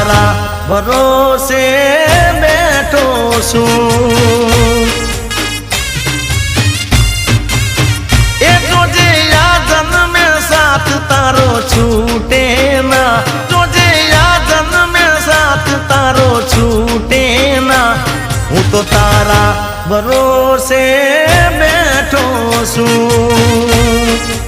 તારા ભરોસે બેઠો છું એ જોજે આ જન્મે સાથ તારો છૂટે ના જોજે આ જન્મે સાથ તારો છૂટે ના હું તો તારા ભરોસે બેઠો છું